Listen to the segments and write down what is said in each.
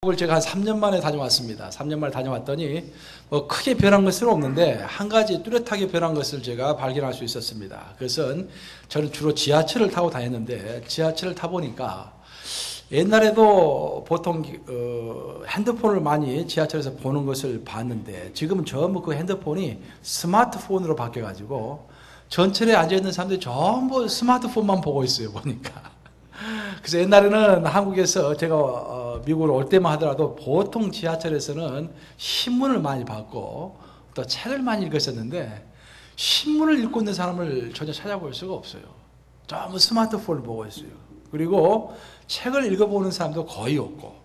을 제가 한 3년 만에 다녀왔습니다. 3년 만에 다녀왔더니 뭐 크게 변한 것은 없는데 한 가지 뚜렷하게 변한 것을 제가 발견할 수 있었습니다. 그것은 저는 주로 지하철을 타고 다녔는데 지하철을 타보니까 옛날에도 보통 핸드폰을 많이 지하철에서 보는 것을 봤는데 지금은 전부 그 핸드폰이 스마트폰으로 바뀌어가지고 전철에 앉아있는 사람들이 전부 스마트폰만 보고 있어요. 보니까. 그래서 옛날에는 한국에서 제가 미국으로 올 때만 하더라도 보통 지하철에서는 신문을 많이 봤고 또 책을 많이 읽었었는데 신문을 읽고 있는 사람을 전혀 찾아볼 수가 없어요. 전부 스마트폰을 보고 있어요. 그리고 책을 읽어보는 사람도 거의 없고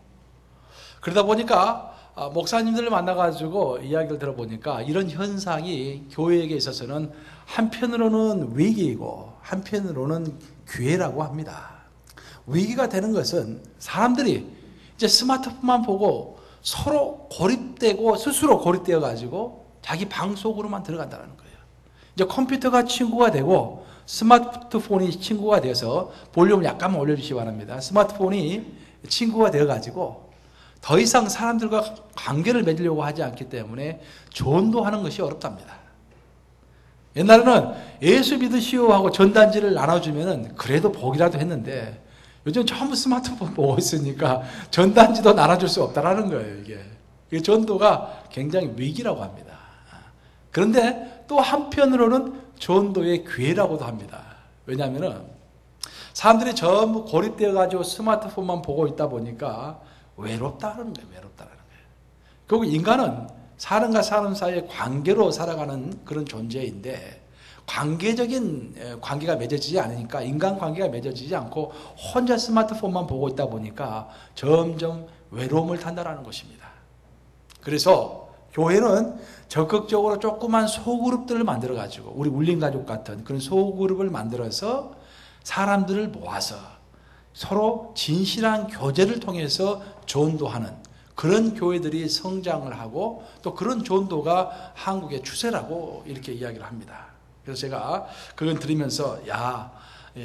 그러다 보니까 목사님들을 만나가지고 이야기를 들어보니까 이런 현상이 교회에게 있어서는 한편으로는 위기이고 한편으로는 기회라고 합니다. 위기가 되는 것은 사람들이 이제 스마트폰만 보고 서로 고립되고 스스로 고립되어 가지고 자기 방 속으로만 들어간다는 거예요. 이제 컴퓨터가 친구가 되고 스마트폰이 친구가 돼서 볼륨을 약간만 올려주시기 바랍니다. 스마트폰이 친구가 되어 가지고 더 이상 사람들과 관계를 맺으려고 하지 않기 때문에 전도하는 것이 어렵답니다. 옛날에는 예수 믿으시오 하고 전단지를 나눠주면 그래도 복이라도 했는데 요즘 전부 스마트폰 보고 있으니까 전단지도 나눠줄 수 없다라는 거예요. 이게 전도가 굉장히 위기라고 합니다. 그런데 또 한편으로는 전도의 기회라고도 합니다. 왜냐하면 사람들이 전부 고립되어 가지고 스마트폰만 보고 있다 보니까 외롭다는 거예요. 외롭다는 거예요. 그리고 인간은 사람과 사람 사이의 관계로 살아가는 그런 존재인데 관계적인 관계가 맺어지지 않으니까 인간관계가 맺어지지 않고 혼자 스마트폰만 보고 있다 보니까 점점 외로움을 탄다는 것입니다. 그래서 교회는 적극적으로 조그만 소그룹들을 만들어가지고 우리 울림가족 같은 그런 소그룹을 만들어서 사람들을 모아서 서로 진실한 교제를 통해서 전도하는 그런 교회들이 성장을 하고 또 그런 전도가 한국의 추세라고 이렇게 이야기를 합니다. 그래서 제가 그건 들으면서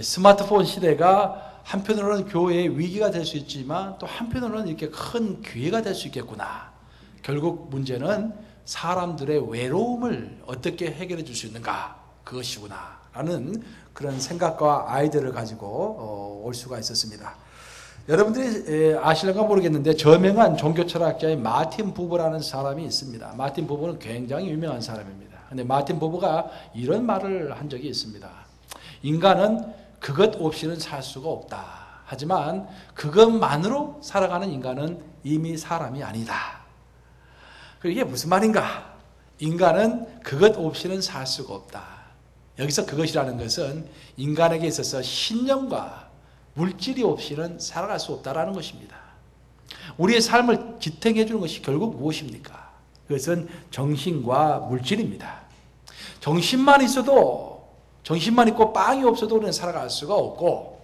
스마트폰 시대가 한편으로는 교회의 위기가 될 수 있지만 또 한편으로는 이렇게 큰 기회가 될 수 있겠구나. 결국 문제는 사람들의 외로움을 어떻게 해결해 줄 수 있는가 그것이구나 라는 그런 생각과 아이디어를 가지고 올 수가 있었습니다. 여러분들이 아실런가 모르겠는데 저명한 종교철학자인 마틴 부버라는 사람이 있습니다. 마틴 부버는 굉장히 유명한 사람입니다. 근데 마틴 부버가 이런 말을 한 적이 있습니다. 인간은 그것 없이는 살 수가 없다. 하지만 그것만으로 살아가는 인간은 이미 사람이 아니다. 이게 무슨 말인가? 인간은 그것 없이는 살 수가 없다. 여기서 그것이라는 것은 인간에게 있어서 신념과 물질이 없이는 살아갈 수 없다라는 것입니다. 우리의 삶을 지탱해 주는 것이 결국 무엇입니까? 그것은 정신과 물질입니다. 정신만 있고 빵이 없어도 우리는 살아갈 수가 없고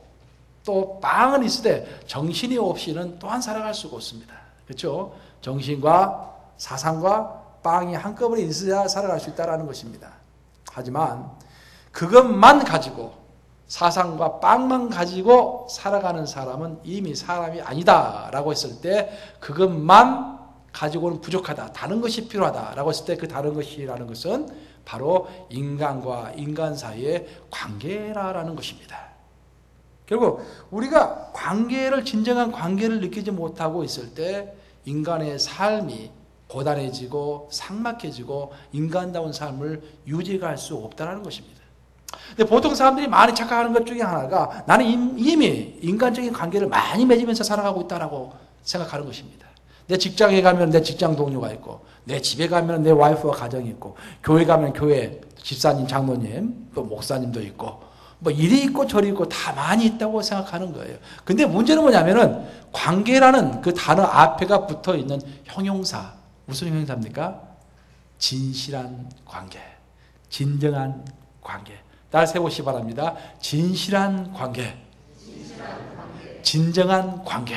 또 빵은 있을 때 정신이 없이는 또한 살아갈 수가 없습니다. 그렇죠? 정신과 사상과 빵이 한꺼번에 있어야 살아갈 수 있다는 것입니다. 하지만 그것만 가지고 사상과 빵만 가지고 살아가는 사람은 이미 사람이 아니다라고 했을 때 그것만 가지고는 부족하다. 다른 것이 필요하다라고 했을 때 그 다른 것이라는 것은 바로 인간과 인간 사이의 관계라는 것입니다. 결국 우리가 진정한 관계를 느끼지 못하고 있을 때 인간의 삶이 고단해지고 삭막해지고 인간다운 삶을 유지할 수 없다는 것입니다. 근데 보통 사람들이 많이 착각하는 것 중에 하나가 나는 이미 인간적인 관계를 많이 맺으면서 살아가고 있다고 생각하는 것입니다. 내 직장에 가면 내 직장 동료가 있고 내 집에 가면 내 와이프와 가정이 있고 교회 가면 교회 집사님, 장로님, 또 목사님도 있고 뭐 이리 있고 저리 있고 다 많이 있다고 생각하는 거예요. 근데 문제는 뭐냐면은 관계라는 그 단어 앞에가 붙어 있는 형용사 무슨 형용사입니까? 진실한 관계, 진정한 관계. 날 세우시기 바랍니다. 진실한 관계, 진정한 관계.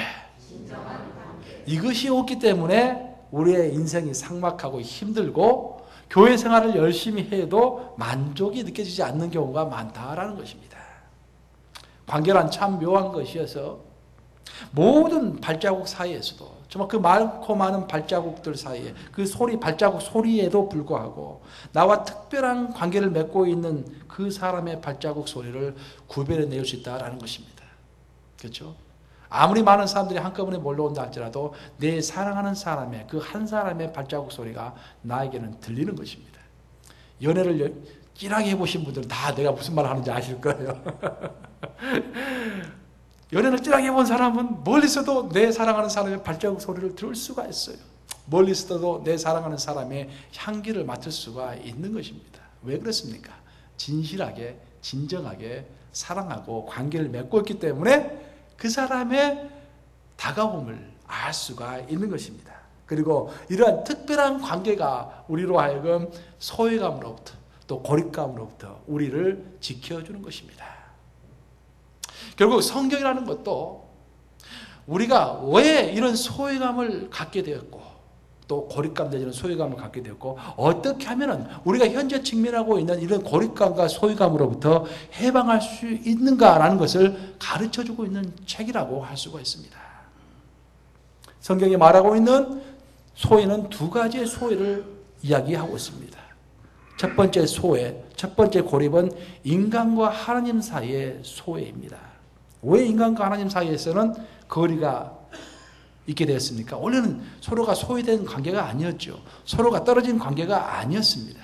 이것이 없기 때문에 우리의 인생이 삭막하고 힘들고 교회 생활을 열심히 해도 만족이 느껴지지 않는 경우가 많다라는 것입니다. 관계란 참 묘한 것이어서 모든 발자국 사이에서도 정말 그 많고 많은 발자국들 사이에 그 발자국 소리에도 불구하고 나와 특별한 관계를 맺고 있는 그 사람의 발자국 소리를 구별해낼 수 있다는 것입니다. 그렇죠? 아무리 많은 사람들이 한꺼번에 몰려온다 할지라도 내 사랑하는 사람의 그 한 사람의 발자국 소리가 나에게는 들리는 것입니다. 연애를 진하게 해보신 분들은 다 내가 무슨 말을 하는지 아실 거예요. 연애를 진하게 해본 사람은 멀리서도 내 사랑하는 사람의 발자국 소리를 들을 수가 있어요. 멀리서도 내 사랑하는 사람의 향기를 맡을 수가 있는 것입니다. 왜 그렇습니까? 진실하게 진정하게 사랑하고 관계를 맺고 있기 때문에 그 사람의 다가옴을 알 수가 있는 것입니다. 그리고 이러한 특별한 관계가 우리로 하여금 소외감으로부터 또 고립감으로부터 우리를 지켜주는 것입니다. 결국 성경이라는 것도 우리가 왜 이런 소외감을 갖게 되었고 또 고립감 내지는 소외감을 갖게 되었고 어떻게 하면 우리가 현재 직면하고 있는 이런 고립감과 소외감으로부터 해방할 수 있는가라는 것을 가르쳐주고 있는 책이라고 할 수가 있습니다. 성경이 말하고 있는 소외는 두 가지의 소외를 이야기하고 있습니다. 첫 번째 소외, 첫 번째 고립은 인간과 하나님 사이의 소외입니다. 왜 인간과 하나님 사이에서는 거리가 있게 되었습니까? 원래는 서로가 소외된 관계가 아니었죠. 서로가 떨어진 관계가 아니었습니다.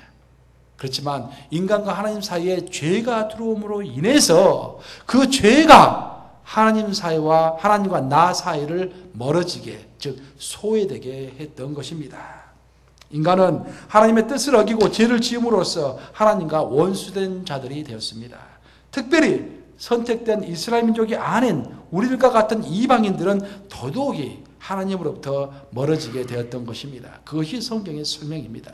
그렇지만 인간과 하나님 사이에 죄가 들어옴으로 인해서 그 죄가 하나님 사이와 하나님과 나 사이를 멀어지게, 즉 소외되게 했던 것입니다. 인간은 하나님의 뜻을 어기고 죄를 지음으로써 하나님과 원수된 자들이 되었습니다. 특별히 선택된 이스라엘 민족이 아닌 우리들과 같은 이방인들은 더더욱이 하나님으로부터 멀어지게 되었던 것입니다. 그것이 성경의 설명입니다.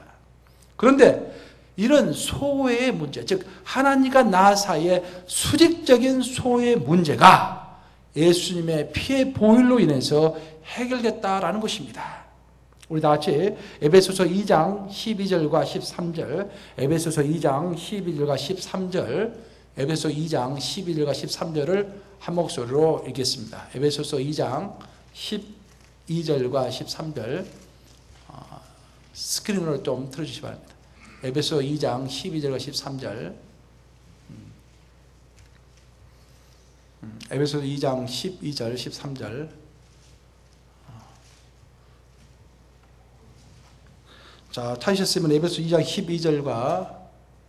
그런데 이런 소외의 문제, 즉 하나님과 나 사이의 수직적인 소외의 문제가 예수님의 피의 보혈로 인해서 해결됐다라는 것입니다. 우리 다 같이 에베소서 2장 12절과 13절, 에베소서 2장 12절과 13절, 에베소 2장 12절과 13절을 한 목소리로 읽겠습니다. 에베소서 2장 12절과 13절 스크린으로 좀 틀어주시기 바랍니다. 에베소 2장 12절과 13절, 에베소 2장 12절 13절. 자, 찾으셨으면 에베소 2장 12절과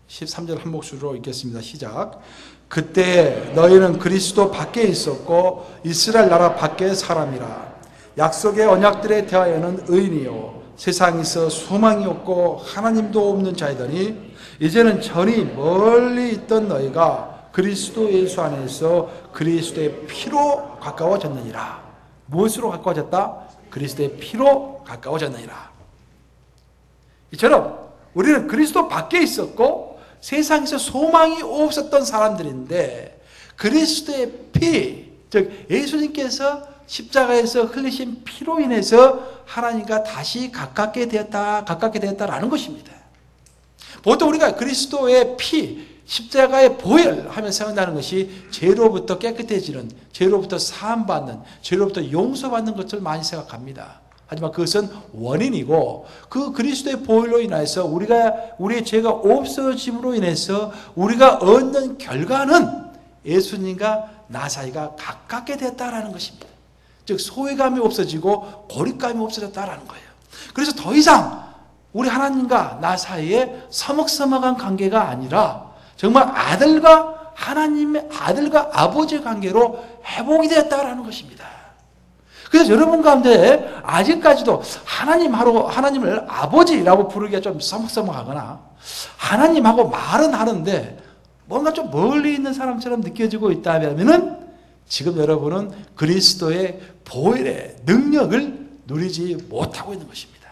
13절 한 목소리로 읽겠습니다. 시작. 그때 너희는 그리스도 밖에 있었고 이스라엘 나라 밖의 사람이라. 약속의 언약들에 대하여는 의인이요 세상에서 소망이 없고 하나님도 없는 자이더니 이제는 전이 멀리 있던 너희가 그리스도 예수 안에서 그리스도의 피로 가까워졌느니라. 무엇으로 가까워졌다? 그리스도의 피로 가까워졌느니라. 이처럼 우리는 그리스도 밖에 있었고 세상에서 소망이 없었던 사람들인데 그리스도의 피, 즉 예수님께서 십자가에서 흘리신 피로 인해서 하나님과 다시 가깝게 되었다라는 것입니다. 보통 우리가 그리스도의 피, 십자가의 보혈 하면 생각나는 것이 죄로부터 깨끗해지는, 죄로부터 사함받는, 죄로부터 용서받는 것을 많이 생각합니다. 하지만 그것은 원인이고 그 그리스도의 보혈로 인해서 우리의 죄가 없어짐으로 인해서 우리가 얻는 결과는 예수님과 나 사이가 가깝게 됐다라는 것입니다. 즉 소외감이 없어지고 고립감이 없어졌다라는 거예요. 그래서 더 이상 우리 하나님과 나 사이에 서먹서먹한 관계가 아니라 정말 하나님의 아들과 아버지의 관계로 회복이 되었다라는 것입니다. 그래서 여러분 가운데 아직까지도 하나님을 아버지라고 부르기가 좀 서먹서먹하거나 하나님하고 말은 하는데 뭔가 좀 멀리 있는 사람처럼 느껴지고 있다면은 지금 여러분은 그리스도의 보혈의 능력을 누리지 못하고 있는 것입니다.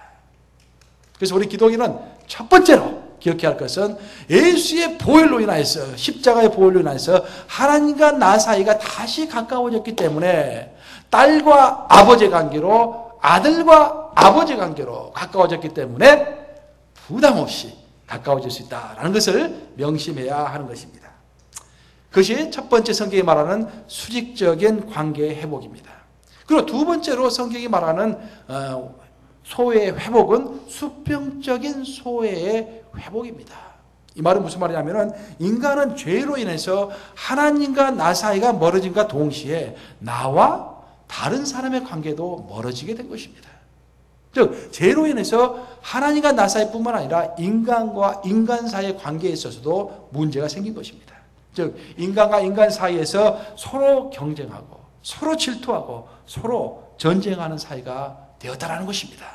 그래서 우리 기독인은 첫 번째로 기억해야 할 것은 예수의 보혈로 인하여서, 십자가의 보혈로 인하여서 하나님과 나 사이가 다시 가까워졌기 때문에 딸과 아버지의 관계로, 아들과 아버지의 관계로 가까워졌기 때문에 부담 없이 가까워질 수 있다는 것을 명심해야 하는 것입니다. 그것이 첫 번째 성경이 말하는 수직적인 관계의 회복입니다. 그리고 두 번째로 성경이 말하는 소외의 회복은 수평적인 소외의 회복입니다. 이 말은 무슨 말이냐면은 인간은 죄로 인해서 하나님과 나 사이가 멀어진과 동시에 나와 다른 사람의 관계도 멀어지게 된 것입니다. 즉 죄로 인해서 하나님과 나 사이뿐만 아니라 인간과 인간 사이의 관계에 있어서도 문제가 생긴 것입니다. 즉 인간과 인간 사이에서 서로 경쟁하고 서로 질투하고 서로 전쟁하는 사이가 되었다라는 것입니다.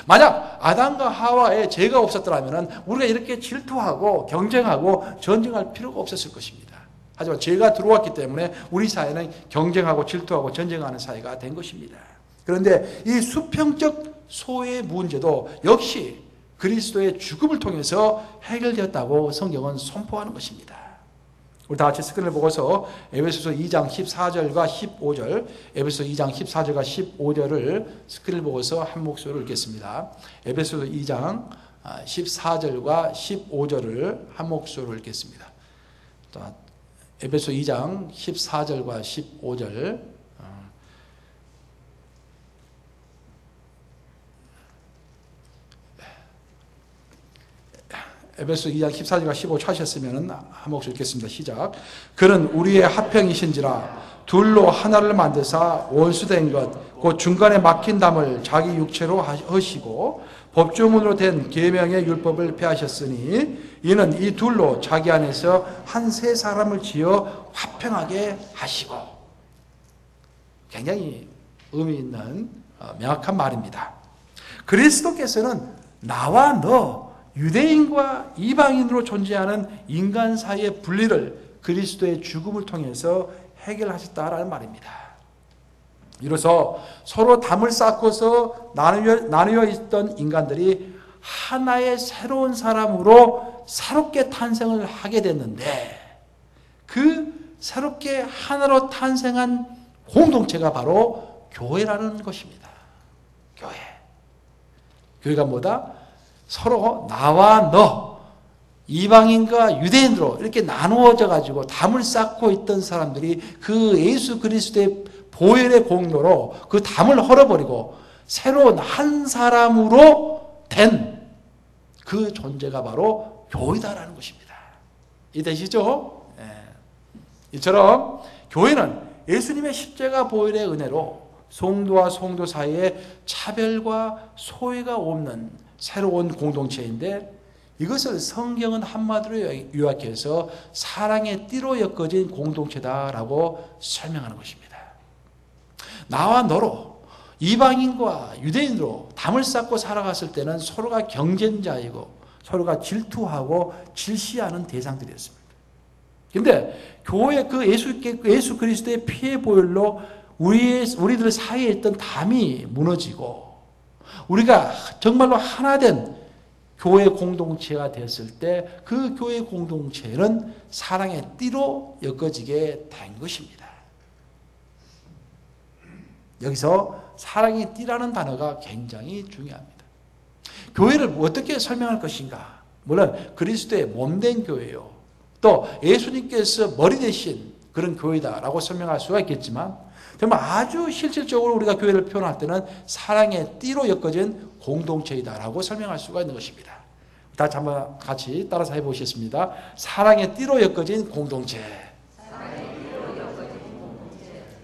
만약 아담과 하와의 죄가 없었더라면 우리가 이렇게 질투하고 경쟁하고 전쟁할 필요가 없었을 것입니다. 하지만 죄가 들어왔기 때문에 우리 사이는 경쟁하고 질투하고 전쟁하는 사이가 된 것입니다. 그런데 이 수평적 소외의 문제도 역시 그리스도의 죽음을 통해서 해결되었다고 성경은 선포하는 것입니다. 우리 다 같이 스크린을 보고서 에베소서 2장 14절과 15절, 에베소서 2장 14절과 15절을 스크린을 보고서 한 목소리로 읽겠습니다. 에베소서 2장 14절과 15절을 한 목소리로 읽겠습니다. 에베소 2장 14절과 15절. 에베소 2장 14절과 15 찾으셨으면 한 목소리 읽겠습니다. 시작. 그는 우리의 합평이신지라 둘로 하나를 만드사 원수된 것 곧 중간에 막힌 담을 자기 육체로 하시고 법조문으로 된 계명의 율법을 폐하셨으니 이는 이 둘로 자기 안에서 한 세 사람을 지어 화평하게 하시고. 굉장히 의미 있는 명확한 말입니다. 그리스도께서는 나와 너 유대인과 이방인으로 존재하는 인간 사이의 분리를 그리스도의 죽음을 통해서 해결하셨다라는 말입니다. 이로써 서로 담을 쌓고서 나누어 있던 인간들이 하나의 새로운 사람으로 새롭게 탄생을 하게 됐는데 그 새롭게 하나로 탄생한 공동체가 바로 교회라는 것입니다. 교회가 뭐다? 서로 나와 너, 이방인과 유대인으로 이렇게 나누어져 가지고 담을 쌓고 있던 사람들이 그 예수 그리스도의 보혈의 공로로 그 담을 헐어버리고 새로운 한 사람으로 된 그 존재가 바로 교회다라는 것입니다. 이해되시죠? 이처럼 교회는 예수님의 십자가 보혈의 은혜로 성도와 성도 사이에 차별과 소외가 없는 새로운 공동체인데 이것을 성경은 한마디로 요약해서 사랑의 띠로 엮어진 공동체다라고 설명하는 것입니다. 나와 너로 이방인과 유대인으로 담을 쌓고 살아갔을 때는 서로가 경쟁자이고 서로가 질투하고 질시하는 대상들이었습니다. 그런데 교회 그 예수 그리스도의 피의 보혈로 우리들 사이에 있던 담이 무너지고 우리가 정말로 하나된 교회 공동체가 되었을 때 그 교회 공동체는 사랑의 띠로 엮어지게 된 것입니다. 여기서 사랑의 띠라는 단어가 굉장히 중요합니다. 교회를 어떻게 설명할 것인가? 물론 그리스도의 몸된 교회요. 또 예수님께서 머리 대신 그런 교회다라고 설명할 수가 있겠지만 정말 아주 실질적으로 우리가 교회를 표현할 때는 사랑의 띠로 엮어진 공동체이다라고 설명할 수가 있는 것입니다. 다시 한번 같이 따라서 해보시겠습니다. 사랑의 띠로 엮어진 공동체.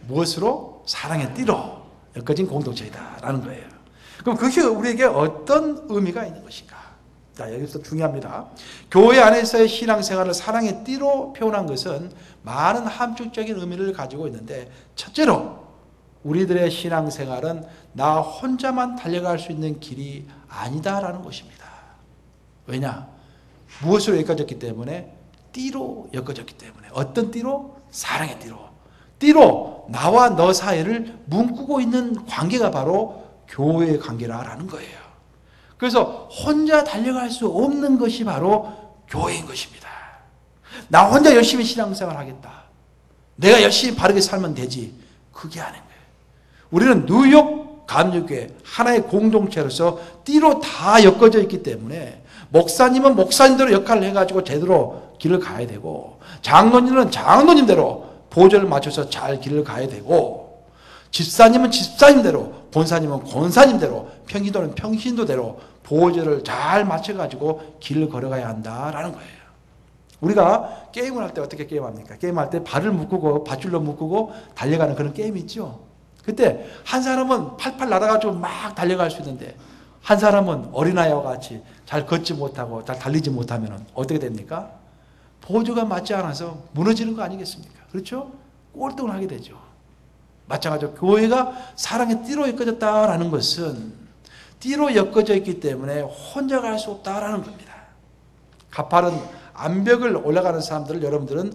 무엇으로? 사랑의 띠로 엮어진 공동체이다라는 거예요. 그럼 그것이 우리에게 어떤 의미가 있는 것인가? 자, 여기서 중요합니다. 교회 안에서의 신앙생활을 사랑의 띠로 표현한 것은 많은 함축적인 의미를 가지고 있는데 첫째로 우리들의 신앙생활은 나 혼자만 달려갈 수 있는 길이 아니다라는 것입니다. 왜냐? 무엇으로 엮어졌기 때문에? 띠로 엮어졌기 때문에. 어떤 띠로? 사랑의 띠로. 띠로 나와 너 사이를 묶고 있는 관계가 바로 교회의 관계라는 거예요. 그래서 혼자 달려갈 수 없는 것이 바로 교회인 것입니다. 나 혼자 열심히 신앙생활 하겠다. 내가 열심히 바르게 살면 되지. 그게 아닌 거예요. 우리는 뉴욕 감리교회 하나의 공동체로서 띠로 다 엮어져 있기 때문에 목사님은 목사님대로 역할을 해가지고 제대로 길을 가야 되고 장로님은 장로님대로 보조를 맞춰서 잘 길을 가야 되고 집사님은 집사님대로, 권사님은 권사님대로, 평신도는 평신도대로 보호제를 잘 맞춰가지고 길을 걸어가야 한다라는 거예요. 우리가 게임을 할 때 어떻게 게임합니까? 게임할 때 발을 묶고 밧줄로 묶고 달려가는 그런 게임이 있죠. 그때 한 사람은 팔팔 날아가지고 막 달려갈 수 있는데 한 사람은 어린아이와 같이 잘 걷지 못하고 잘 달리지 못하면 어떻게 됩니까? 보조가 맞지 않아서 무너지는 거 아니겠습니까? 그렇죠? 꼴등을 하게 되죠. 마찬가지로 교회가 사랑의 띠로 엮어졌다라는 것은 띠로 엮어져 있기 때문에 혼자 갈 수 없다라는 겁니다. 가파른 암벽을 올라가는 사람들을 여러분들은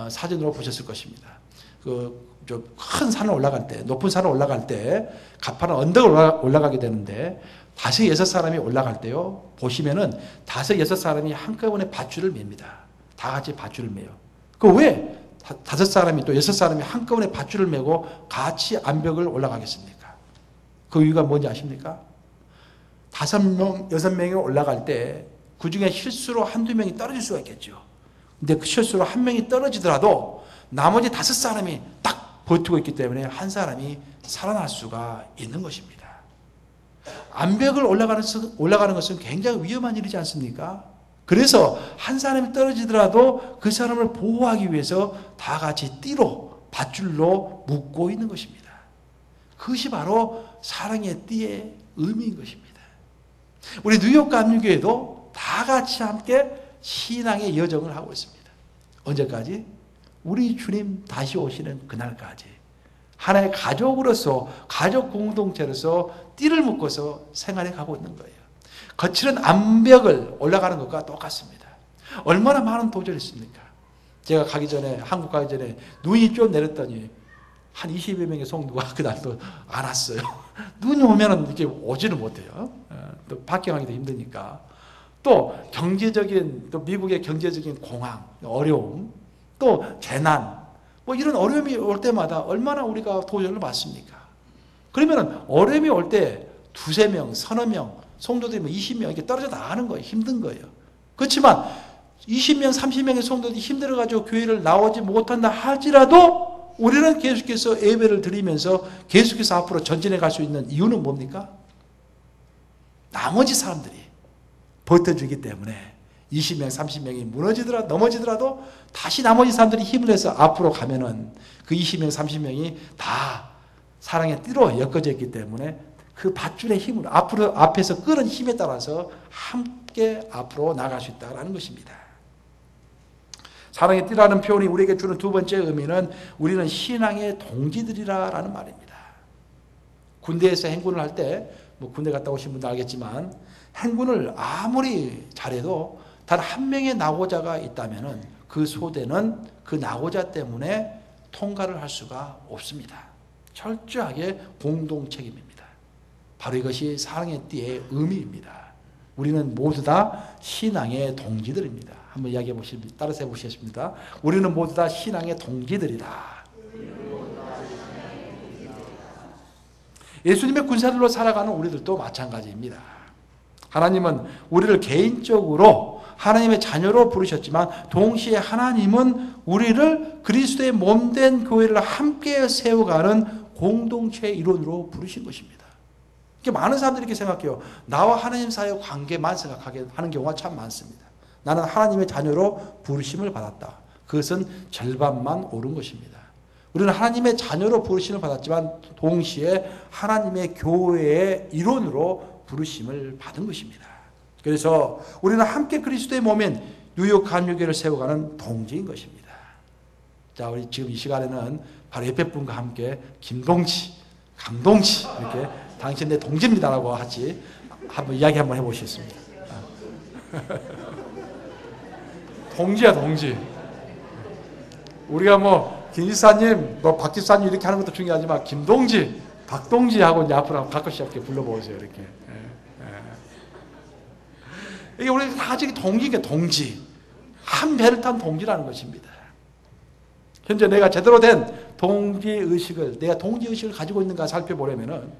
사진으로 보셨을 것입니다. 큰 산을 올라갈 때, 높은 산을 올라갈 때 가파른 언덕을 올라가게 되는데 5, 6사람이 올라갈 때요. 보시면은 5, 6사람이 한꺼번에 밧줄을 맵니다. 다 같이 밧줄을 매요. 그 왜 5사람이 또 6사람이 한꺼번에 밧줄을 메고 같이 암벽을 올라가겠습니까? 그 이유가 뭔지 아십니까? 5명, 6명이 올라갈 때 그 중에 실수로 한두 명이 떨어질 수가 있겠죠. 근데 그 실수로 한 명이 떨어지더라도 나머지 5사람이 딱 버티고 있기 때문에 한 사람이 살아날 수가 있는 것입니다. 암벽을 올라가는 것은 굉장히 위험한 일이지 않습니까? 그래서 한 사람이 떨어지더라도 그 사람을 보호하기 위해서 다 같이 띠로, 밧줄로 묶고 있는 것입니다. 그것이 바로 사랑의 띠의 의미인 것입니다. 우리 뉴욕 감리교회도 다 같이 함께 신앙의 여정을 하고 있습니다. 언제까지? 우리 주님 다시 오시는 그날까지 하나의 가족으로서, 가족 공동체로서 띠를 묶어서 생활해 가고 있는 거예요. 거칠은 암벽을 올라가는 것과 똑같습니다. 얼마나 많은 도전이 있습니까? 제가 한국 가기 전에 눈이 좀 내렸더니 한 20여 명의 성도가 그날도 안 왔어요. 눈이 오면은 이렇게 오지는 못해요. 또 박경하기도 힘드니까. 또 또 미국의 경제적인 공황, 어려움, 또 재난, 이런 어려움이 올 때마다 얼마나 우리가 도전을 받습니까? 그러면은 어려움이 올 때 2, 3명, 서너 명, 성도들이 20명 이렇게 떨어져 나가는 거예요. 힘든 거예요. 그렇지만 20명, 30명의 성도들이 힘들어가지고 교회를 나오지 못한다 할지라도 우리는 계속해서 예배를 드리면서 계속해서 앞으로 전진해 갈 수 있는 이유는 뭡니까? 나머지 사람들이 버텨주기 때문에 20명, 30명이 넘어지더라도 다시 나머지 사람들이 힘을 내서 앞으로 가면은 그 20명, 30명이 다 사랑의 띠로 엮어져 있기 때문에 그 밧줄의 힘으로 앞에서 끄는 힘에 따라서 함께 앞으로 나갈 수 있다는 것입니다. 사랑의 띠라는 표현이 우리에게 주는 두 번째 의미는 우리는 신앙의 동지들이라는 말입니다. 군대에서 행군을 할 때, 군대 갔다 오신 분도 알겠지만 행군을 아무리 잘해도 단 한 명의 낙오자가 있다면 그 소대는 그 낙오자 때문에 통과를 할 수가 없습니다. 철저하게 공동 책임입니다. 바로 이것이 사랑의 띠의 의미입니다. 우리는 모두 다 신앙의 동지들입니다. 한번 이야기해 보십니다. 따라서 해보시겠습니다. 우리는 모두 다 신앙의 동지들이다. 예수님의 군사들로 살아가는 우리들도 마찬가지입니다. 하나님은 우리를 개인적으로 하나님의 자녀로 부르셨지만 동시에 하나님은 우리를 그리스도의 몸된 교회를 함께 세워가는 공동체의 일원으로 부르신 것입니다. 많은 사람들이 이렇게 생각해요. 나와 하나님 사이의 관계만 생각하게 하는 경우가 참 많습니다. 나는 하나님의 자녀로 부르심을 받았다. 그것은 절반만 옳은 것입니다. 우리는 하나님의 자녀로 부르심을 받았지만 동시에 하나님의 교회의 일원으로 부르심을 받은 것입니다. 그래서 우리는 함께 그리스도의 몸인 뉴욕 감리교회를 세워가는 동지인 것입니다. 자, 우리 지금 이 시간에는 바로 옆에 분과 함께 김동지, 강동지 이렇게 당신 내 동지입니다라고 하지 한번 이야기 한번 해보시겠습니다. 동지야 동지. 우리가 김 지사님, 박 지사님 이렇게 하는 것도 중요하지만 김동지, 박동지하고 이제 앞으로 가끔씩 이렇게 불러보세요. 이렇게. 이게 우리 다 같이 동지니까 동지. 한 배를 탄 동지라는 것입니다. 현재 내가 제대로 된 동지의식을, 내가 동지의식을 가지고 있는가 살펴보려면은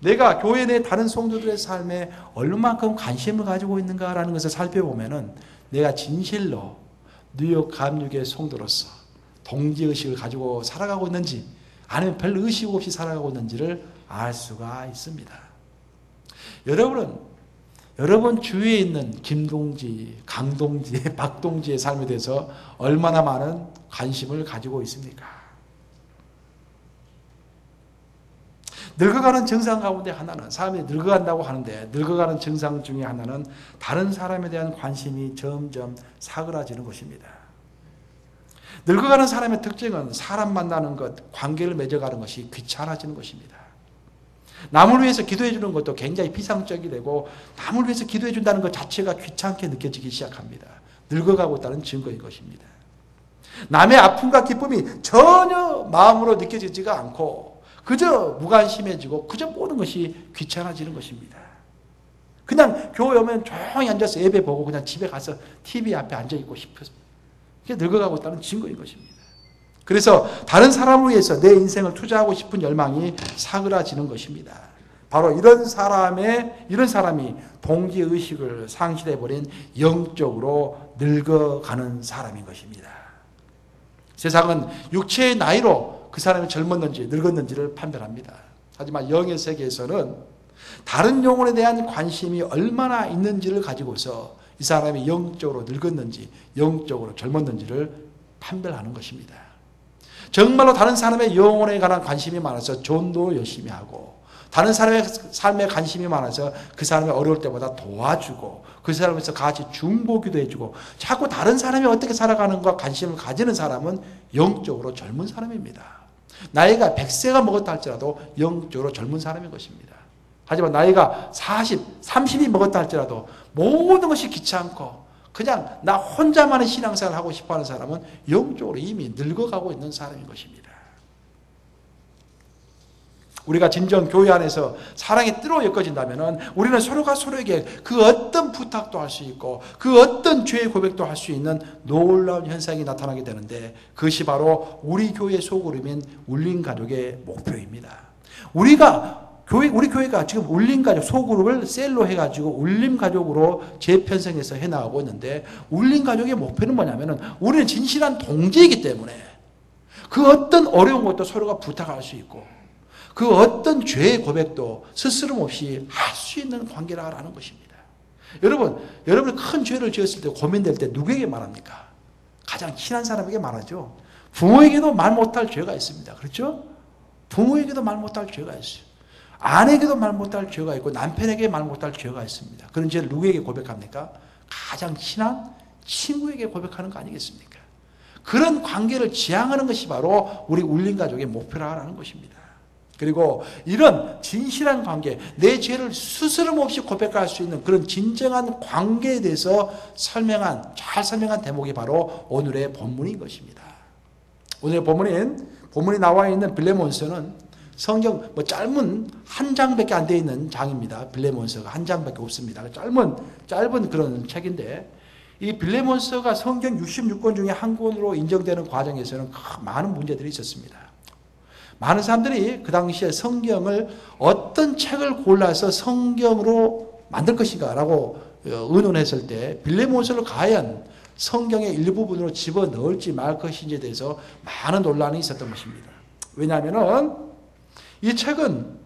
내가 교회 내 다른 성도들의 삶에 얼마만큼 관심을 가지고 있는가라는 것을 살펴보면은 내가 진실로 뉴욕 감리교회 성도로서 동지의식을 가지고 살아가고 있는지 아니면 별 의식 없이 살아가고 있는지를 알 수가 있습니다. 여러분 주위에 있는 김동지, 강동지, 박동지의 삶에 대해서 얼마나 많은 관심을 가지고 있습니까? 늙어가는 증상 가운데 하나는, 사람이 늙어간다고 하는데 늙어가는 증상 중에 하나는 다른 사람에 대한 관심이 점점 사그라지는 것입니다. 늙어가는 사람의 특징은 사람 만나는 것, 관계를 맺어가는 것이 귀찮아지는 것입니다. 남을 위해서 기도해 주는 것도 굉장히 비상적이 되고 남을 위해서 기도해 준다는 것 자체가 귀찮게 느껴지기 시작합니다. 늙어가고 있다는 증거인 것입니다. 남의 아픔과 기쁨이 전혀 마음으로 느껴지지가 않고 그저 무관심해지고 그저 모든 것이 귀찮아지는 것입니다. 그냥 교회 오면 조용히 앉아서 예배 보고 그냥 집에 가서 TV 앞에 앉아있고 싶어서 그게 늙어가고 있다는 증거인 것입니다. 그래서 다른 사람을 위해서 내 인생을 투자하고 싶은 열망이 사그라지는 것입니다. 바로 이런 사람이 동지의식을 상실해버린 영적으로 늙어가는 사람인 것입니다. 세상은 육체의 나이로 그 사람이 젊었는지 늙었는지를 판별합니다. 하지만 영의 세계에서는 다른 영혼에 대한 관심이 얼마나 있는지를 가지고서 이 사람이 영적으로 늙었는지 영적으로 젊었는지를 판별하는 것입니다. 정말로 다른 사람의 영혼에 관한 관심이 많아서 전도 열심히 하고 다른 사람의 삶에 관심이 많아서 그 사람이 어려울 때보다 도와주고 그 사람에서 같이 중보기도 해주고 자꾸 다른 사람이 어떻게 살아가는가 관심을 가지는 사람은 영적으로 젊은 사람입니다. 나이가 100세가 먹었다 할지라도 영적으로 젊은 사람인 것입니다. 하지만 나이가 40, 30이 먹었다 할지라도 모든 것이 귀찮고 그냥 나 혼자만의 신앙생활을 하고 싶어하는 사람은 영적으로 이미 늙어가고 있는 사람인 것입니다. 우리가 진정 교회 안에서 사랑의 띠로 엮어진다면 우리는 서로가 서로에게 그 어떤 부탁도 할 수 있고 그 어떤 죄의 고백도 할 수 있는 놀라운 현상이 나타나게 되는데 그것이 바로 우리 교회의 소그룹인 울림가족의 목표입니다. 우리 교회가 지금 울림가족 소그룹을 셀로 해가지고 울림가족으로 재편성해서 해나가고 있는데 울림가족의 목표는 뭐냐면은 우리는 진실한 동지이기 때문에 그 어떤 어려운 것도 서로가 부탁할 수 있고 그 어떤 죄의 고백도 스스럼 없이 할 수 있는 관계라는 것입니다. 여러분이 큰 죄를 지었을 때 고민될 때 누구에게 말합니까? 가장 친한 사람에게 말하죠. 부모에게도 말 못할 죄가 있습니다. 그렇죠? 부모에게도 말 못할 죄가 있어요. 아내에게도 말 못할 죄가 있고 남편에게 말 못할 죄가 있습니다. 그런 죄를 누구에게 고백합니까? 가장 친한 친구에게 고백하는 거 아니겠습니까? 그런 관계를 지향하는 것이 바로 우리 울림가족의 목표라는 것입니다. 그리고 이런 진실한 관계, 내 죄를 스스럼 없이 고백할 수 있는 그런 진정한 관계에 대해서 잘 설명한 대목이 바로 오늘의 본문인 것입니다. 오늘의 본문이 나와 있는 빌레몬서는 성경 짧은 한 장밖에 안 되어 있는 장입니다. 빌레몬서가 한 장밖에 없습니다. 짧은 그런 책인데 이 빌레몬서가 성경 66권 중에 한 권으로 인정되는 과정에서는 많은 문제들이 있었습니다. 많은 사람들이 그 당시에 성경을 어떤 책을 골라서 성경으로 만들 것인가라고 의논했을 때 빌레몬서를 과연 성경의 일부분으로 집어넣을지 말 것인지에 대해서 많은 논란이 있었던 것입니다. 왜냐하면 이 책은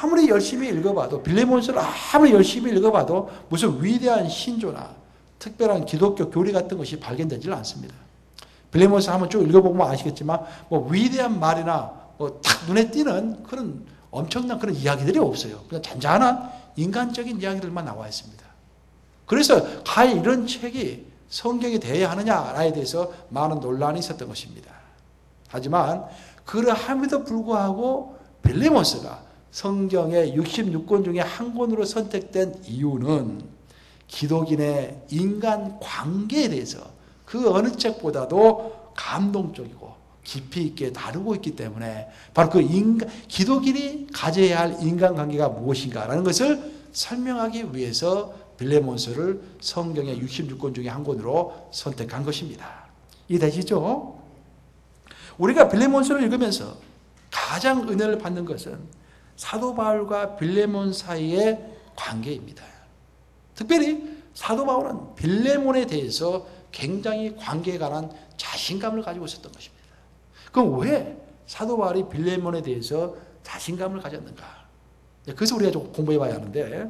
아무리 열심히 읽어봐도 빌레몬서를 아무리 열심히 읽어봐도 무슨 위대한 신조나 특별한 기독교 교리 같은 것이 발견되질 않습니다. 빌레몬서 한번 쭉 읽어보면 아시겠지만 위대한 말이나 딱 눈에 띄는 그런 엄청난 그런 이야기들이 없어요. 그냥 잔잔한 인간적인 이야기들만 나와 있습니다. 그래서 과연 이런 책이 성경에 대해야 하느냐에 대해서 많은 논란이 있었던 것입니다. 하지만 그러함에도 불구하고 빌레몬서가 성경의 66권 중에 한 권으로 선택된 이유는 기독인의 인간 관계에 대해서 그 어느 책보다도 감동적이고 깊이 있게 다루고 있기 때문에 바로 기독인이 가져야 할 인간관계가 무엇인가라는 것을 설명하기 위해서 빌레몬서를 성경의 66권 중에 한 권으로 선택한 것입니다. 이해되시죠? 우리가 빌레몬서를 읽으면서 가장 은혜를 받는 것은 사도 바울과 빌레몬 사이의 관계입니다. 특별히 사도 바울은 빌레몬에 대해서 굉장히 관계에 관한 자신감을 가지고 있었던 것입니다. 그럼 왜 사도 바울이 빌레몬에 대해서 자신감을 가졌는가? 그래서 우리가 좀 공부해 봐야 하는데,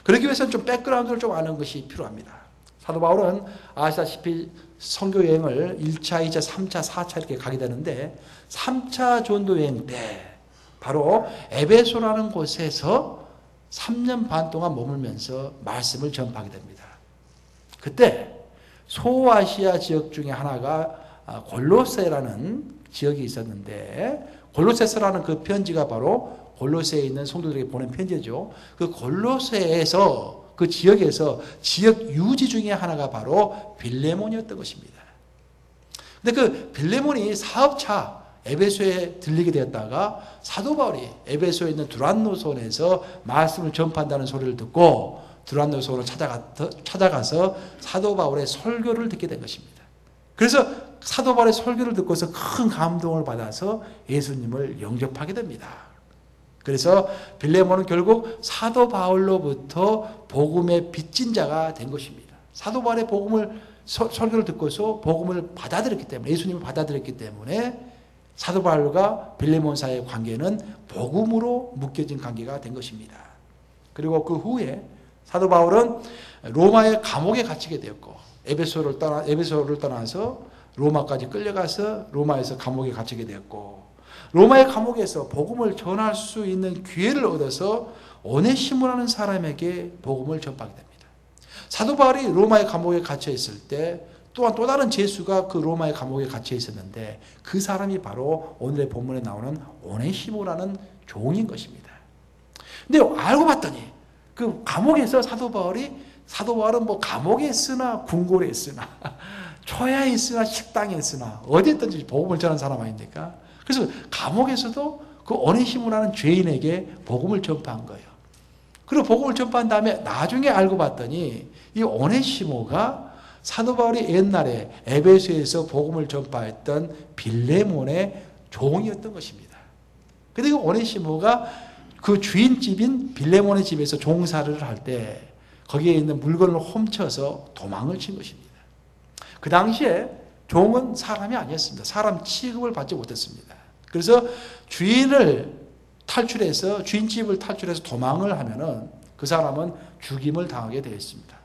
그러기 위해서는 좀 백그라운드를 좀 아는 것이 필요합니다. 사도 바울은 아시다시피 선교 여행을 1차, 2차, 3차, 4차 이렇게 가게 되는데 3차 전도 여행 때 바로 에베소라는 곳에서 3년 반 동안 머물면서 말씀을 전파하게 됩니다. 그때 소아시아 지역 중에 하나가 골로새라는 지역이 있었는데, 골로새서라는 그 편지가 바로 골로새에 있는 성도들에게 보낸 편지죠. 그 골로새에서, 그 지역에서 지역 유지 중에 하나가 바로 빌레몬이었던 것입니다. 근데 그 빌레몬이 사업차 에베소에 들리게 되었다가 사도 바울이 에베소에 있는 두란노손에서 말씀을 전파한다는 소리를 듣고 두란노손으로 찾아가서 사도 바울의 설교를 듣게 된 것입니다. 그래서 사도 바울의 설교를 듣고서 큰 감동을 받아서 예수님을 영접하게 됩니다. 그래서 빌레몬은 결국 사도 바울로부터 복음의 빚진 자가 된 것입니다. 사도 바울의 설교를 듣고서 복음을 받아들였기 때문에, 예수님을 받아들였기 때문에 사도 바울과 빌레몬 사이의 관계는 복음으로 묶여진 관계가 된 것입니다. 그리고 그 후에 사도 바울은 로마의 감옥에 갇히게 되었고, 에베소를 떠나서 로마까지 끌려가서 로마에서 감옥에 갇히게 되었고, 로마의 감옥에서 복음을 전할 수 있는 기회를 얻어서 오네시모라는 사람에게 복음을 전하게 됩니다. 사도 바울이 로마의 감옥에 갇혀 있을 때 또한 또 다른 제수가 그 로마의 감옥에 갇혀 있었는데, 그 사람이 바로 오늘의 본문에 나오는 오네시모라는 종인 것입니다. 근데 알고 봤더니 그 감옥에서 사도 바울은 뭐 감옥에 있으나 궁궐에 있으나 초야에 있으나 식당에 있으나 어디 있든지 복음을 전하는 사람 아닙니까? 그래서 감옥에서도 그 오네시모라는 죄인에게 복음을 전파한 거예요. 그리고 복음을 전파한 다음에 나중에 알고 봤더니 이 오네시모가 사도 바울이 옛날에 에베소에서 복음을 전파했던 빌레몬의 종이었던 것입니다. 그리고 오네시모가 그 주인집인 빌레몬의 집에서 종사를 할 때 거기에 있는 물건을 훔쳐서 도망을 친 것입니다. 그 당시에 종은 사람이 아니었습니다. 사람 취급을 받지 못했습니다. 그래서 주인집을 탈출해서 도망을 하면은 그 사람은 죽임을 당하게 되었습니다.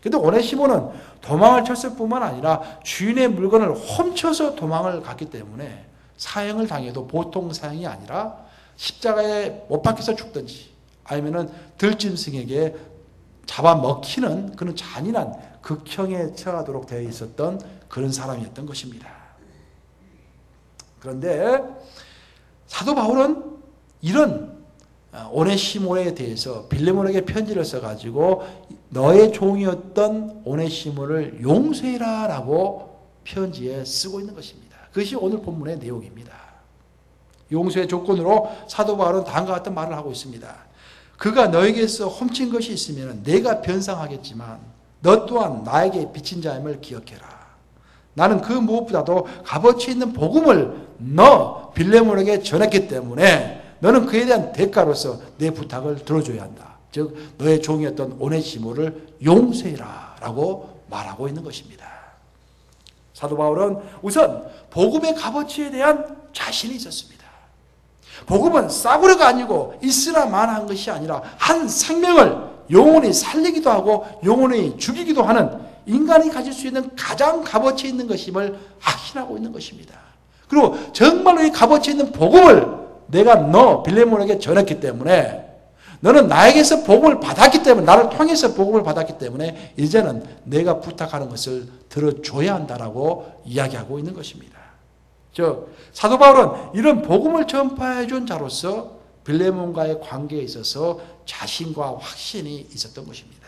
그런데 오네시모는 도망을 쳤을 뿐만 아니라 주인의 물건을 훔쳐서 도망을 갔기 때문에 사형을 당해도 보통 사형이 아니라 십자가에 못 박혀서 죽든지 아니면은 들짐승에게 잡아먹히는 그런 잔인한 극형에 처하도록 되어 있었던 그런 사람이었던 것입니다. 그런데 사도 바울은 이런 오네시모에 대해서 빌레몬에게 편지를 써가지고 너의 종이었던 오네시모를 용서해라 라고 편지에 쓰고 있는 것입니다. 그것이 오늘 본문의 내용입니다. 용서의 조건으로 사도 바울은 다음과 같은 말을 하고 있습니다. 그가 너에게서 훔친 것이 있으면 내가 변상하겠지만 너 또한 나에게 빚진 자임을 기억해라. 나는 그 무엇보다도 값어치 있는 복음을 너 빌레몬에게 전했기 때문에 너는 그에 대한 대가로서 내 부탁을 들어줘야 한다. 즉 너의 종이었던 오네시모를 용서해라 라고 말하고 있는 것입니다. 사도 바울은 우선 복음의 값어치에 대한 자신이 있었습니다. 복음은 싸구려가 아니고 있으나 마나한 것이 아니라 한 생명을 영원히 살리기도 하고 영원히 죽이기도 하는 인간이 가질 수 있는 가장 값어치 있는 것임을 확신하고 있는 것입니다. 그리고 정말로 이 값어치 있는 복음을 내가 너 빌레몬에게 전했기 때문에 너는 나에게서 복음을 받았기 때문에 나를 통해서 복음을 받았기 때문에 이제는 내가 부탁하는 것을 들어줘야 한다라고 이야기하고 있는 것입니다. 즉 사도 바울은 이런 복음을 전파해 준 자로서 빌레몬과의 관계에 있어서 자신과 확신이 있었던 것입니다.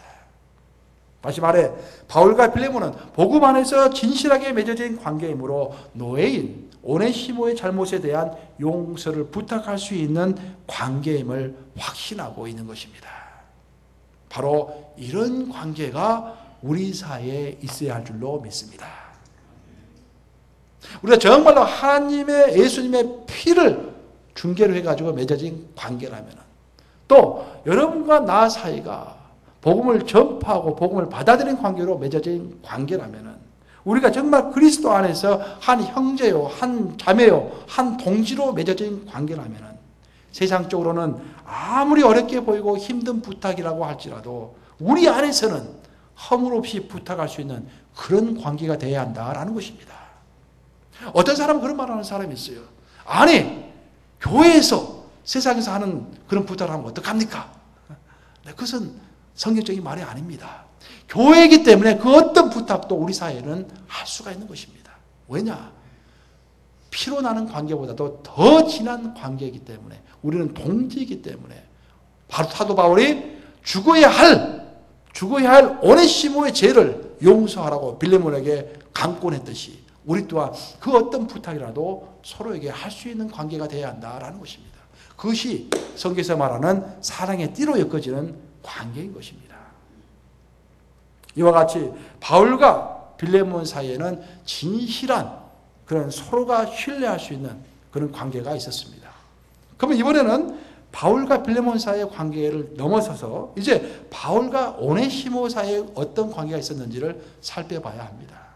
다시 말해 바울과 빌레몬은 복음 안에서 진실하게 맺어진 관계이므로 노예인 오네시모의 잘못에 대한 용서를 부탁할 수 있는 관계임을 확신하고 있는 것입니다. 바로 이런 관계가 우리 사이에 있어야 할 줄로 믿습니다. 우리가 정말로 하나님의 예수님의 피를 중개로 해가지고 맺어진 관계라면 또 여러분과 나 사이가 복음을 전파하고 복음을 받아들인 관계로 맺어진 관계라면 우리가 정말 그리스도 안에서 한 형제요, 한 자매요, 한 동지로 맺어진 관계라면 세상적으로는 아무리 어렵게 보이고 힘든 부탁이라고 할지라도 우리 안에서는 허물 없이 부탁할 수 있는 그런 관계가 되어야 한다라는 것입니다. 어떤 사람은 그런 말을 하는 사람이 있어요. 아니, 교회에서 세상에서 하는 그런 부탁을 하면 어떡합니까? 그것은 성경적인 말이 아닙니다. 교회이기 때문에 그 어떤 부탁도 우리 사회는 할 수가 있는 것입니다. 왜냐? 피로 나는 관계보다도 더 진한 관계이기 때문에, 우리는 동지이기 때문에, 바로 사도 바울이 죽어야 할 오네시모의 죄를 용서하라고 빌레몬에게 강권했듯이 우리 또한 그 어떤 부탁이라도 서로에게 할 수 있는 관계가 되어야 한다라는 것입니다. 그것이 성경에서 말하는 사랑의 띠로 엮어지는 관계인 것입니다. 이와 같이 바울과 빌레몬 사이에는 진실한 그런 서로가 신뢰할 수 있는 그런 관계가 있었습니다. 그러면 이번에는 바울과 빌레몬 사이의 관계를 넘어서서 이제 바울과 오네시모 사이에 어떤 관계가 있었는지를 살펴봐야 합니다.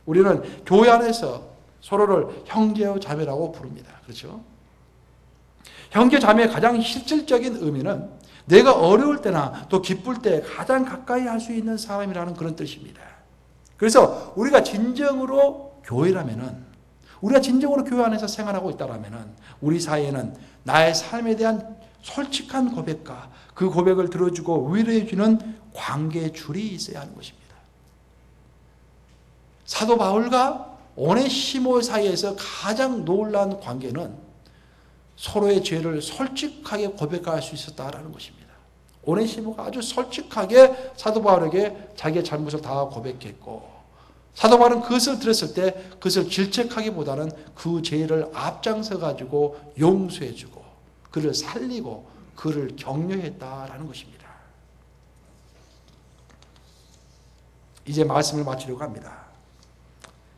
우리는 교회 안에서 서로를 형제요 자매라고 부릅니다. 그렇죠? 형제 자매의 가장 실질적인 의미는 내가 어려울 때나 또 기쁠 때 가장 가까이 할 수 있는 사람이라는 그런 뜻입니다. 그래서 우리가 진정으로 교회라면은, 우리가 진정으로 교회 안에서 생활하고 있다라면은 우리 사이에는 나의 삶에 대한 솔직한 고백과 그 고백을 들어주고 위로해주는 관계의 줄이 있어야 하는 것입니다. 사도 바울과 오네시모 사이에서 가장 놀라운 관계는 서로의 죄를 솔직하게 고백할 수 있었다라는 것입니다. 오네시모가 아주 솔직하게 사도 바울에게 자기의 잘못을 다 고백했고, 사도 바울은 그것을 들었을 때 그것을 질책하기보다는 그 죄를 앞장서 가지고 용서해주고 그를 살리고 그를 격려했다라는 것입니다. 이제 말씀을 마치려고 합니다.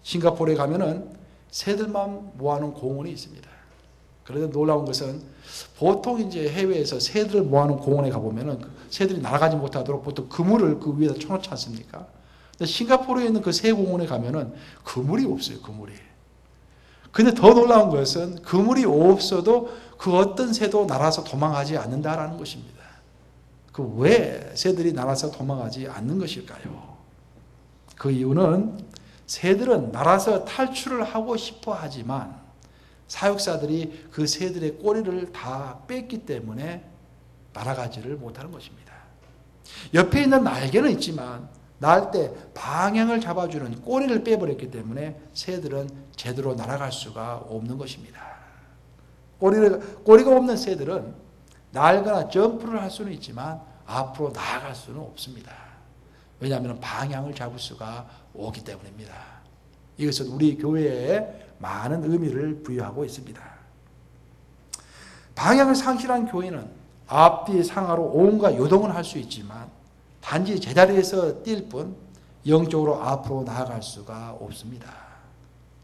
싱가포르에 가면은 새들만 모아놓은 공원이 있습니다. 그런데 놀라운 것은 보통 이제 해외에서 새들을 모아놓은 공원에 가보면은 새들이 날아가지 못하도록 보통 그물을 그 위에다 쳐놓지 않습니까? 근데 싱가포르에 있는 그 새 공원에 가면은 그물이 없어요, 그물이. 근데 더 놀라운 것은 그물이 없어도 그 어떤 새도 날아서 도망가지 않는다라는 것입니다. 그 왜 새들이 날아서 도망가지 않는 것일까요? 그 이유는 새들은 날아서 탈출을 하고 싶어 하지만 사육사들이 그 새들의 꼬리를 다 뺐기 때문에 날아가지를 못하는 것입니다. 옆에 있는 날개는 있지만 날 때 방향을 잡아주는 꼬리를 빼버렸기 때문에 새들은 제대로 날아갈 수가 없는 것입니다. 꼬리가 없는 새들은 날거나 점프를 할 수는 있지만 앞으로 나아갈 수는 없습니다. 왜냐하면 방향을 잡을 수가 없기 때문입니다. 이것은 우리 교회에 많은 의미를 부여하고 있습니다. 방향을 상실한 교회는 앞뒤 상하로 온갖 요동을 할 수 있지만 단지 제자리에서 뛸 뿐 영적으로 앞으로 나아갈 수가 없습니다.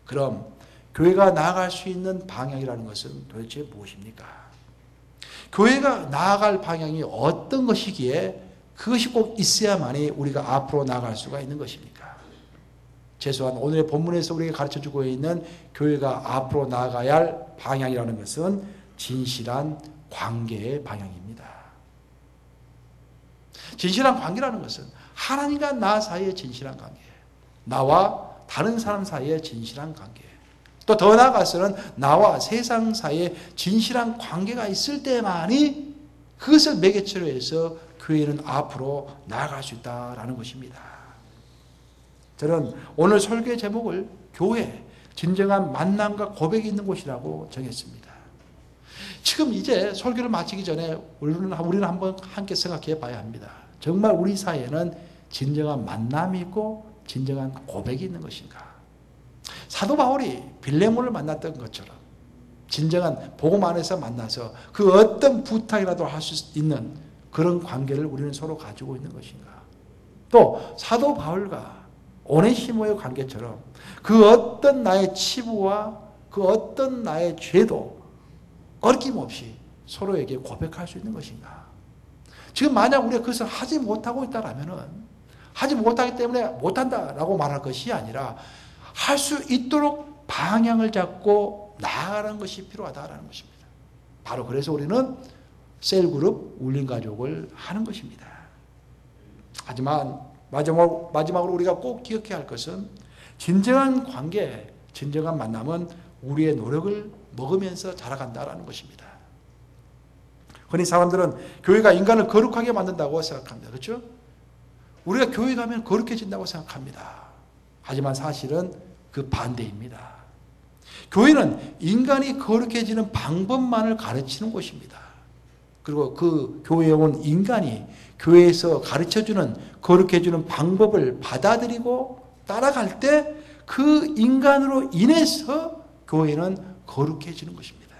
그럼 교회가 나아갈 수 있는 방향이라는 것은 도대체 무엇입니까? 교회가 나아갈 방향이 어떤 것이기에 그것이 꼭 있어야만이 우리가 앞으로 나아갈 수가 있는 것입니까? 최소한 오늘의 본문에서 우리에게 가르쳐주고 있는 교회가 앞으로 나아가야 할 방향이라는 것은 진실한 관계의 방향입니다. 진실한 관계라는 것은 하나님과 나 사이의 진실한 관계, 나와 다른 사람 사이의 진실한 관계, 또 더 나아가서는 나와 세상 사이의 진실한 관계가 있을 때만이 그것을 매개체로 해서 교회는 앞으로 나아갈 수 있다라는 것입니다. 저는 오늘 설교의 제목을 교회, 진정한 만남과 고백이 있는 곳이라고 정했습니다. 지금 이제 설교를 마치기 전에 우리는 한번 함께 생각해 봐야 합니다. 정말 우리 사이에는 진정한 만남이 있고 진정한 고백이 있는 것인가? 사도 바울이 빌레몬을 만났던 것처럼 진정한 복음 안에서 만나서 그 어떤 부탁이라도 할 수 있는 그런 관계를 우리는 서로 가지고 있는 것인가? 또 사도 바울과 오네시모의 관계처럼 그 어떤 나의 치부와 그 어떤 나의 죄도 거리낌없이 서로에게 고백할 수 있는 것인가? 지금 만약 우리가 그것을 하지 못하고 있다면 하지 못하기 때문에 못한다라고 말할 것이 아니라 할 수 있도록 방향을 잡고 나아가는 것이 필요하다라는 것입니다. 바로 그래서 우리는 셀그룹 울림가족을 하는 것입니다. 하지만 마지막으로 우리가 꼭 기억해야 할 것은 진정한 관계, 진정한 만남은 우리의 노력을 먹으면서 자라간다라는 것입니다. 흔히 사람들은 교회가 인간을 거룩하게 만든다고 생각합니다. 그렇죠? 우리가 교회 가면 거룩해진다고 생각합니다. 하지만 사실은 그 반대입니다. 교회는 인간이 거룩해지는 방법만을 가르치는 곳입니다. 그리고 그 교회에 온 인간이 교회에서 가르쳐주는 거룩해지는 방법을 받아들이고 따라갈 때 그 인간으로 인해서 교회는 거룩해지는 것입니다.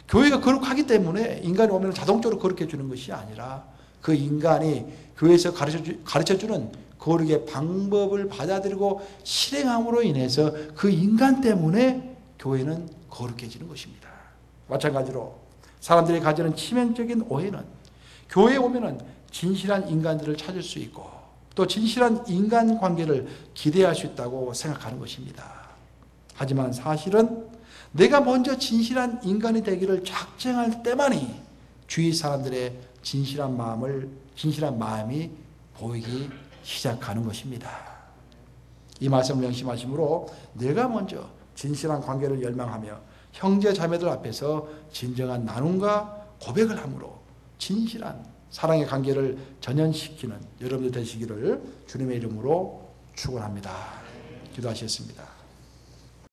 교회가 거룩하기 때문에 인간이 오면 자동적으로 거룩해지는 것이 아니라 그 인간이 교회에서 가르쳐주는 거룩의 방법을 받아들이고 실행함으로 인해서 그 인간 때문에 교회는 거룩해지는 것입니다. 마찬가지로 사람들이 가지는 치명적인 오해는 교회에 오면은 진실한 인간들을 찾을 수 있고 또 진실한 인간관계를 기대할 수 있다고 생각하는 것입니다. 하지만 사실은 내가 먼저 진실한 인간이 되기를 작정할 때만이 주위 사람들의 진실한 마음이 보이기 시작하는 것입니다. 이 말씀을 명심하시므로 내가 먼저 진실한 관계를 열망하며 형제 자매들 앞에서 진정한 나눔과 고백을 함으로 진실한 사랑의 관계를 전연시키는 여러분들 되시기를 주님의 이름으로 축원합니다. 기도하시겠습니다.